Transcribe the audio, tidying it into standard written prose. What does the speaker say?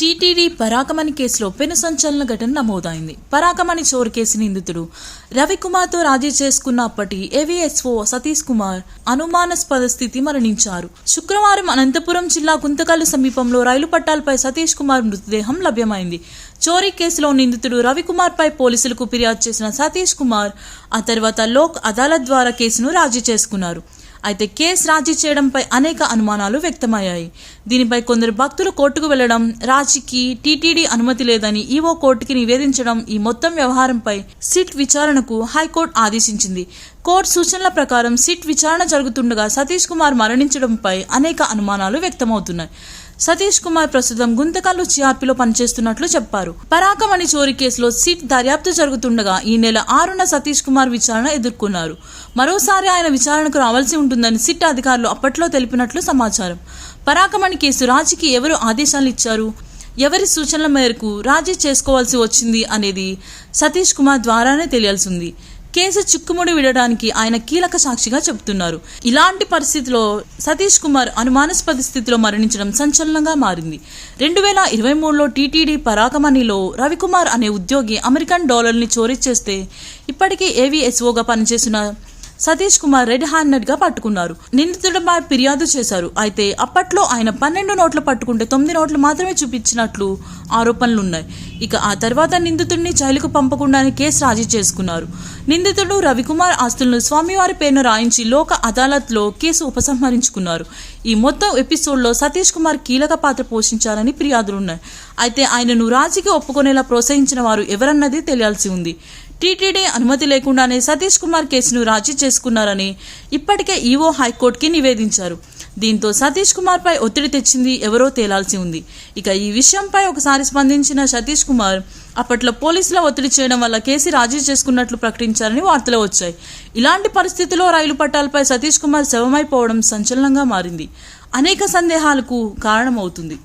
TTD పరాకమణి కేసులో పెను సంచలన ఘటన నమోదైంది. పరాకమణి చోరు కేసు నిందితుడు రవికుమార్తో రాజీ చేసుకున్నప్పటి ఏవీఎస్ఓ సతీష్ కుమార్ అనుమానాస్పద స్థితి మరణించారు. శుక్రవారం అనంతపురం జిల్లా గుంతకల్లు సమీపంలో రైలు పట్టాలపై సతీష్ కుమార్ మృతదేహం లభ్యమైంది. చోరీ కేసులో నిందితుడు రవికుమార్ పై పోలీసులకు ఫిర్యాదు చేసిన సతీష్ కుమార్ ఆ తర్వాత లోక్ అదాలత్ ద్వారా కేసును రాజీ చేసుకున్నారు. అయితే కేసు రాజీ చేయడంపై అనేక అనుమానాలు వ్యక్తమయ్యాయి. దీనిపై కొందరు భక్తులు కోర్టుకు వెళ్లడం, రాజీకి టీటీడీ అనుమతి లేదని ఈవో కోర్టుకి నివేదించడం, ఈ మొత్తం వ్యవహారంపై సిట్ విచారణకు హైకోర్టు ఆదేశించింది. కోర్టు సూచనల ప్రకారం సిట్ విచారణ జరుగుతుండగా సతీష్ కుమార్ మరణించడంపై అనేక అనుమానాలు వ్యక్తమవుతున్నాయి. సతీష్ కుమార్ ప్రస్తుతం గుంతకల్లు జీఆర్పీలో పనిచేస్తున్నట్లు చెప్పారు. పరాకమణి చోరీ కేసులో సిట్ దర్యాప్తు జరుగుతుండగా ఈ నెల 6న సతీష్ కుమార్ విచారణ ఎదుర్కొన్నారు. మరోసారి ఆయన విచారణకు రావాల్సి ఉంటుందని సిట్ అధికారులు అప్పట్లో తెలిపినట్లు సమాచారం. పరాకమణి కేసు రాజీకి ఎవరు ఆదేశాలు ఇచ్చారు, ఎవరి సూచనల మేరకు రాజీ చేసుకోవాల్సి వచ్చింది అనేది సతీష్ కుమార్ ద్వారానే తెలియాల్సింది. కేసు చిక్కుముడి విడడానికి ఆయన కీలక సాక్షిగా చెబుతున్నారు. ఇలాంటి పరిస్థితిలో సతీష్ కుమార్ అనుమానాస్పద స్థితిలో మరణించడం సంచలనంగా మారింది. 2023లో టీటీడీ పరాకమణిలో రవికుమార్ అనే ఉద్యోగి అమెరికన్ డాలర్ని చోరీ చేస్తే ఇప్పటికీ ఏవీఎస్ఓగా పనిచేసిన సతీష్ కుమార్ రెడ్ హ్యాండెడ్ గా పట్టుకున్నారు. నిందితుడిపై ఫిర్యాదు చేశారు. అయితే అప్పట్లో ఆయన 12 నోట్లు పట్టుకుంటే 9 నోట్లు మాత్రమే చూపించినట్లు ఆరోపణలున్నాయి. ఇక ఆ తర్వాత నిందితుడిని జైలుకు పంపకుండానే కేసు రాజీ చేసుకున్నారు. నిందితుడు రవికుమార్ ఆస్తులను స్వామివారి పేరును రాయించి లోక అదాలత్లో కేసు ఉపసంహరించుకున్నారు. ఈ మొత్తం ఎపిసోడ్లో సతీష్ కుమార్ కీలక పాత్ర పోషించారని ఫిర్యాదులున్నాయి. అయితే ఆయనను రాజీకి ఒప్పుకునేలా ప్రోత్సహించిన వారు ఎవరన్నది తెలియాల్సి ఉంది. టీటీడీ అనుమతి లేకుండానే సతీష్ కుమార్ కేసును రాజీ చేసుకున్నారని ఇప్పటికే ఈవో హైకోర్టుకి నివేదించారు. దీంతో సతీష్ కుమార్ పై ఒత్తిడి తెచ్చింది ఎవరో తేలాల్సి ఉంది. ఇక ఈ విషయంపై ఒకసారి స్పందించిన సతీష్ కుమార్ అప్పట్లో పోలీసుల ఒత్తిడి చేయడం వల్ల కేసు రాజీ చేసుకున్నట్లు ప్రకటించారని వార్తలు వచ్చాయి. ఇలాంటి పరిస్థితిలో రైలు పట్టాలపై సతీష్ కుమార్ శవమైపోవడం సంచలనంగా మారింది. అనేక సందేహాలకు కారణమవుతుంది.